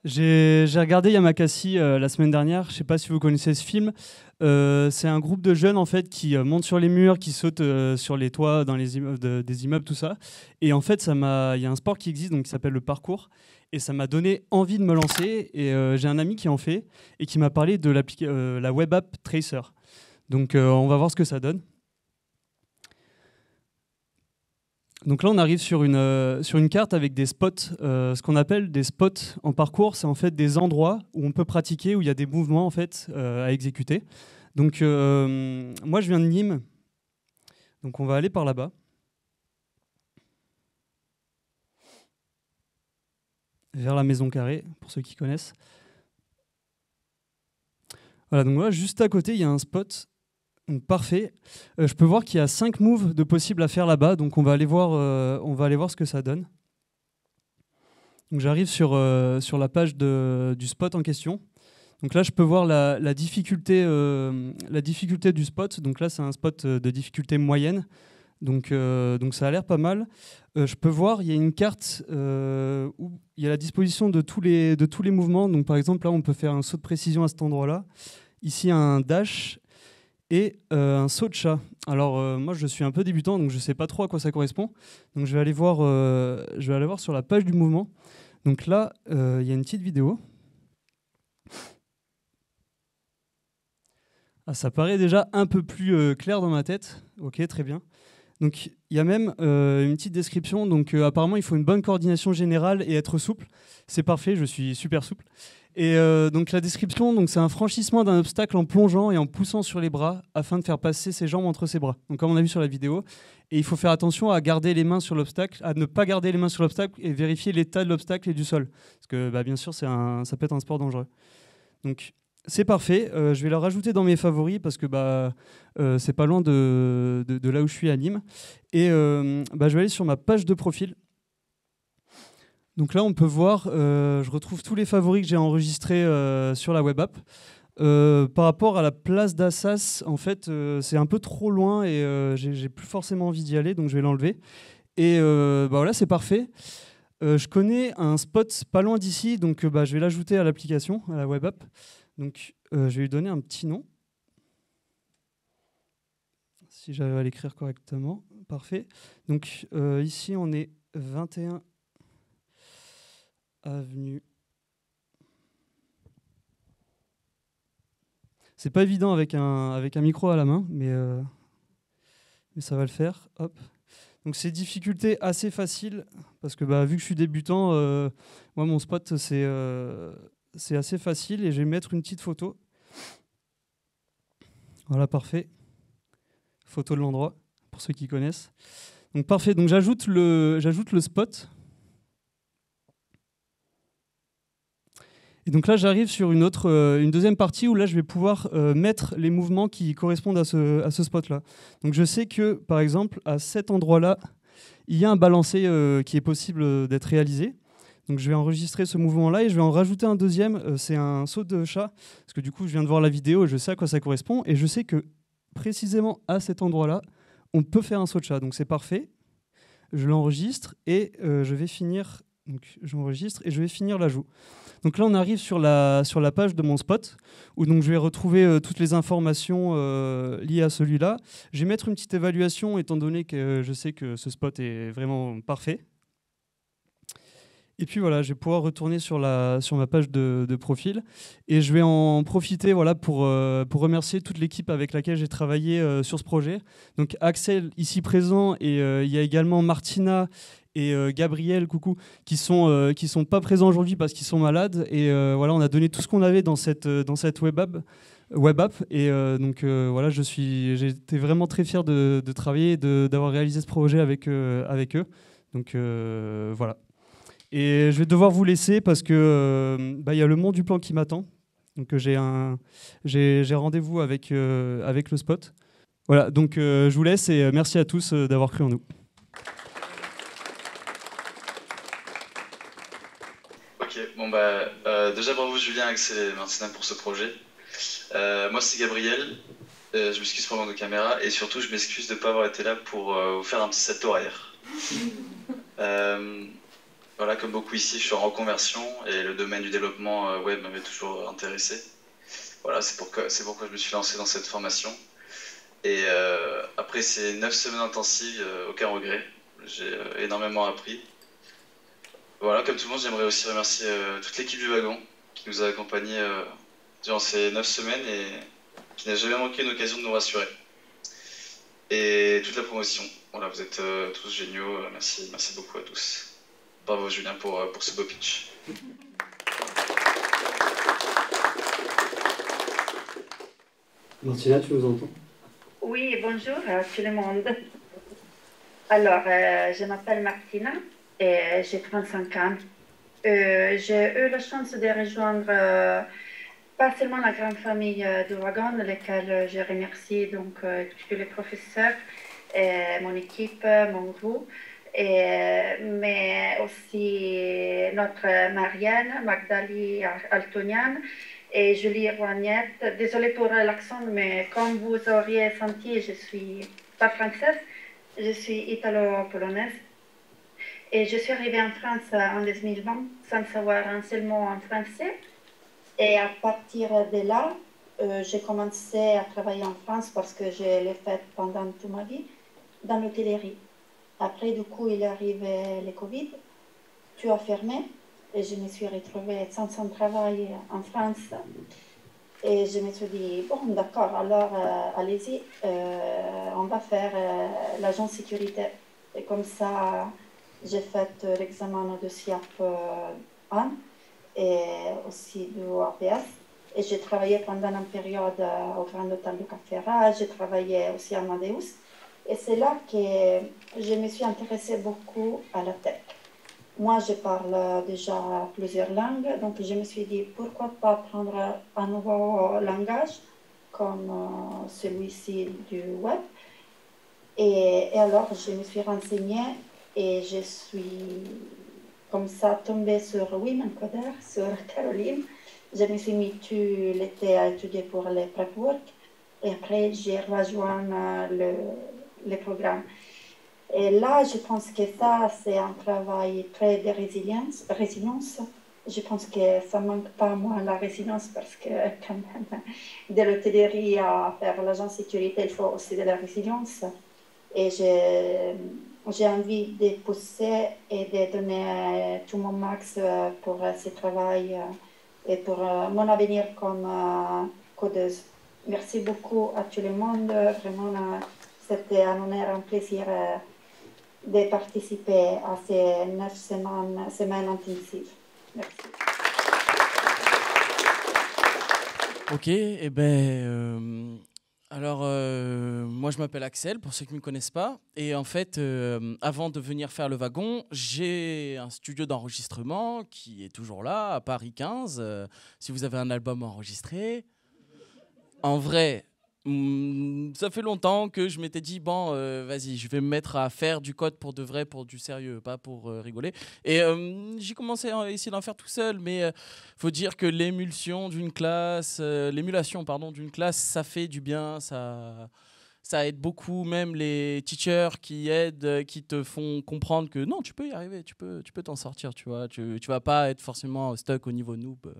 J'ai regardé Yamakasi la semaine dernière. Je ne sais pas si vous connaissez ce film. C'est un groupe de jeunes en fait qui montent sur les murs, qui sautent sur les toits dans les immeubles, des immeubles, tout ça. Et en fait, il y a un sport qui existe donc qui s'appelle le parkour. Et ça m'a donné envie de me lancer. Et j'ai un ami qui en fait et qui m'a parlé de la web app Tracer. Donc on va voir ce que ça donne. Donc là, on arrive sur une carte avec des spots, ce qu'on appelle des spots en parcours. C'est en fait des endroits où on peut pratiquer, où il y a des mouvements en fait à exécuter. Donc moi, je viens de Nîmes, donc on va aller par là-bas. Vers la Maison Carrée, pour ceux qui connaissent. Voilà, donc là, juste à côté, il y a un spot. Donc, parfait. Je peux voir qu'il y a 5 moves de possibles à faire là-bas, donc on va aller voir ce que ça donne. Donc j'arrive sur la page du spot en question. Donc là, je peux voir la difficulté du spot. Donc là, c'est un spot de difficulté moyenne. Donc ça a l'air pas mal. Je peux voir, il y a une carte où il y a la disposition de tous les mouvements. Donc par exemple, là, on peut faire un saut de précision à cet endroit-là. Ici, un dash et un saut de chat. Alors moi, je suis un peu débutant, donc je ne sais pas trop à quoi ça correspond. Donc je vais aller voir sur la page du mouvement. Donc là, il y a une petite vidéo. Ah, ça paraît déjà un peu plus clair dans ma tête. Ok, très bien. Donc il y a même une petite description. Donc apparemment, il faut une bonne coordination générale et être souple. C'est parfait, je suis super souple. Et donc la description, donc c'est un franchissement d'un obstacle en plongeant et en poussant sur les bras afin de faire passer ses jambes entre ses bras. Donc comme on a vu sur la vidéo, et il faut faire attention à garder les mains sur l'obstacle, à ne pas garder les mains sur l'obstacle et vérifier l'état de l'obstacle et du sol, parce que bien sûr ça peut être un sport dangereux. Donc c'est parfait. Je vais le rajouter dans mes favoris parce que c'est pas loin de là où je suis à Nîmes. Et je vais aller sur ma page de profil. Donc là, on peut voir, je retrouve tous les favoris que j'ai enregistrés sur la web app. Par rapport à la place d'Assas, en fait, c'est un peu trop loin et j'ai plus forcément envie d'y aller, donc je vais l'enlever. Et voilà, c'est parfait. Je connais un spot pas loin d'ici, donc je vais l'ajouter à l'application, à la web app. Donc je vais lui donner un petit nom. Si j'arrive à l'écrire correctement, parfait. Donc ici, on est 21 avenue. C'est pas évident avec un micro à la main, mais ça va le faire. Hop. Donc c'est difficulté assez facile parce que vu que je suis débutant, moi mon spot c'est assez facile et je vais mettre une petite photo. Voilà, parfait. Photo de l'endroit pour ceux qui connaissent. Donc parfait. Donc j'ajoute le spot. Et donc là, j'arrive sur une deuxième partie où là, je vais pouvoir mettre les mouvements qui correspondent à ce spot-là. Donc je sais que, par exemple, à cet endroit-là, il y a un balancé qui est possible d'être réalisé. Donc je vais enregistrer ce mouvement-là et je vais en rajouter un deuxième, c'est un saut de chat. Parce que du coup, je viens de voir la vidéo et je sais à quoi ça correspond. Et je sais que précisément à cet endroit-là, on peut faire un saut de chat. Donc c'est parfait. Je l'enregistre et je vais finir... Donc j'enregistre et je vais finir l'ajout. Donc là, on arrive sur la page de mon spot, où donc je vais retrouver toutes les informations liées à celui-là. Je vais mettre une petite évaluation, étant donné que je sais que ce spot est vraiment parfait. Et puis voilà, je vais pouvoir retourner sur ma page de profil. Et je vais en profiter pour remercier toute l'équipe avec laquelle j'ai travaillé sur ce projet. Donc Axel, ici présent, et il y a également Martina et Gabriel, coucou, qui sont pas présents aujourd'hui parce qu'ils sont malades. Et voilà, on a donné tout ce qu'on avait dans cette web app. Et voilà, j'ai été vraiment très fier de travailler, d'avoir réalisé ce projet avec eux. Donc voilà. Et je vais devoir vous laisser parce que y a le Mont du Plan qui m'attend. Donc j'ai rendez-vous avec le spot. Voilà, donc je vous laisse et merci à tous d'avoir cru en nous. Ok, bon déjà bravo Julien, Axel et Martina pour ce projet. Moi c'est Gabriel, je m'excuse pour le manque de caméra et surtout je m'excuse de ne pas avoir été là pour vous faire un petit set horaire. voilà, comme beaucoup ici, je suis en reconversion et le domaine du développement web m'avait toujours intéressé. Voilà, c'est pourquoi je me suis lancé dans cette formation. Et après ces 9 semaines intensives, aucun regret. J'ai énormément appris. Voilà, comme tout le monde, j'aimerais aussi remercier toute l'équipe du wagon qui nous a accompagnés durant ces 9 semaines et qui n'a jamais manqué une occasion de nous rassurer. Et toute la promotion. Voilà, vous êtes tous géniaux. Merci, merci beaucoup à tous. Bravo Julien pour ce beau pitch. Martina, tu nous entends? Oui, bonjour à tout le monde. Alors, je m'appelle Martina et j'ai 35 ans. J'ai eu la chance de rejoindre pas seulement la grande famille du wagon, laquelle je remercie donc tous les professeurs, et mon équipe, mon groupe, mais aussi notre Marianne, Magdali Altonian et Julie Roignette. Désolée pour l'accent, mais comme vous auriez senti, je suis pas française, je suis italo-polonaise. Et je suis arrivée en France en 2020 sans savoir un seul mot en français. Et à partir de là, j'ai commencé à travailler en France parce que je l'ai fait pendant toute ma vie dans l'hôtellerie. Après, du coup, il est arrivé le Covid, tout a fermé et je me suis retrouvée sans travail en France. Et je me suis dit, bon, d'accord, alors allez-y, on va faire l'agent sécurité. Et comme ça, j'ai fait l'examen de SIAP 1 et aussi du APS. Et j'ai travaillé pendant une période au Grand Hôtel du Caféra, j'ai travaillé aussi à Amadeus. Et c'est là que je me suis intéressée beaucoup à la tech. Moi, je parle déjà plusieurs langues, donc je me suis dit, pourquoi pas prendre un nouveau langage comme celui-ci du web. Et alors, je me suis renseignée et je suis comme ça tombée sur Women Coder, sur Caroline. Je me suis mis tout l'été à étudier pour les prep work et après, j'ai rejoint le programme. Et là, je pense que ça, c'est un travail très de résilience. Je pense que ça ne manque pas, moi, la résilience, parce que quand même, de l'hôtellerie à faire l'agent sécurité, il faut aussi de la résilience. Et j'ai envie de pousser et de donner tout mon max pour ce travail et pour mon avenir comme codeuse. Merci beaucoup à tout le monde. Vraiment, c'était un honneur, un plaisir de participer à ces 9 semaines intensives. Merci. Ok, et ben, alors moi je m'appelle Axel, pour ceux qui ne me connaissent pas. Et en fait, avant de venir faire le wagon, j'ai un studio d'enregistrement qui est toujours là, à Paris 15. Si vous avez un album enregistré, en vrai, ça fait longtemps que je m'étais dit, bon, vas-y, je vais me mettre à faire du code pour de vrai, pour du sérieux, pas pour rigoler. Et j'ai commencé à essayer d'en faire tout seul, mais faut dire que l'émulation d'une classe, d'une classe, ça fait du bien, ça aide beaucoup, même les teachers qui aident, qui te font comprendre que non, tu peux y arriver, tu peux t'en sortir, tu vois. Tu vas pas être forcément stuck au niveau noob,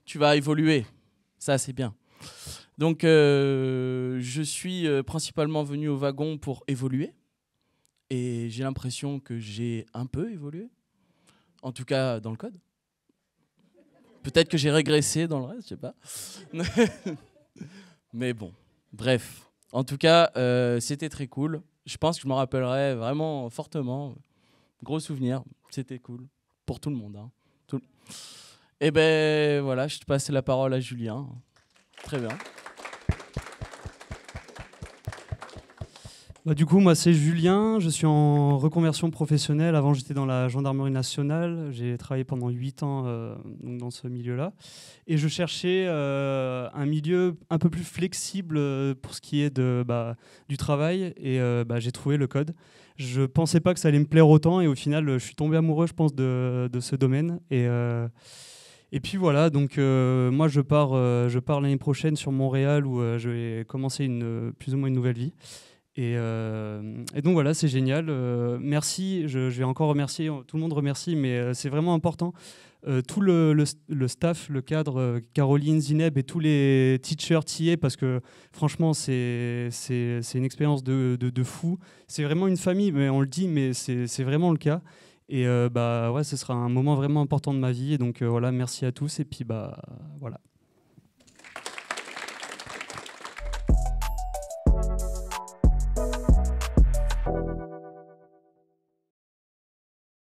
tu vas évoluer, ça c'est bien. Donc, je suis principalement venu au wagon pour évoluer. Et j'ai l'impression que j'ai un peu évolué. En tout cas, dans le code. Peut-être que j'ai régressé dans le reste, je sais pas. Mais bon, bref. En tout cas, c'était très cool. Je pense que je m'en rappellerai vraiment fortement. Gros souvenir, c'était cool. Pour tout le monde. Hein. Et ben voilà, je te passe la parole à Julien. Très bien. Bah, du coup, moi, c'est Julien. Je suis en reconversion professionnelle. Avant, j'étais dans la gendarmerie nationale. J'ai travaillé pendant 8 ans donc dans ce milieu-là. Et je cherchais un milieu un peu plus flexible pour ce qui est du travail. Et j'ai trouvé le code. Je ne pensais pas que ça allait me plaire autant. Et au final, je suis tombé amoureux, je pense, de ce domaine. Et puis voilà, donc moi, je pars l'année prochaine sur Montréal où je vais commencer plus ou moins une nouvelle vie. Et donc voilà, c'est génial. Merci, je vais encore remercier, tout le monde remercie, mais c'est vraiment important. Tout le staff, le cadre, Caroline, Zineb et tous les teachers TA, parce que franchement, c'est une expérience de fou. C'est vraiment une famille, mais on le dit, mais c'est vraiment le cas. Et bah ouais, ce sera un moment vraiment important de ma vie. Et donc voilà, merci à tous. Et puis bah voilà.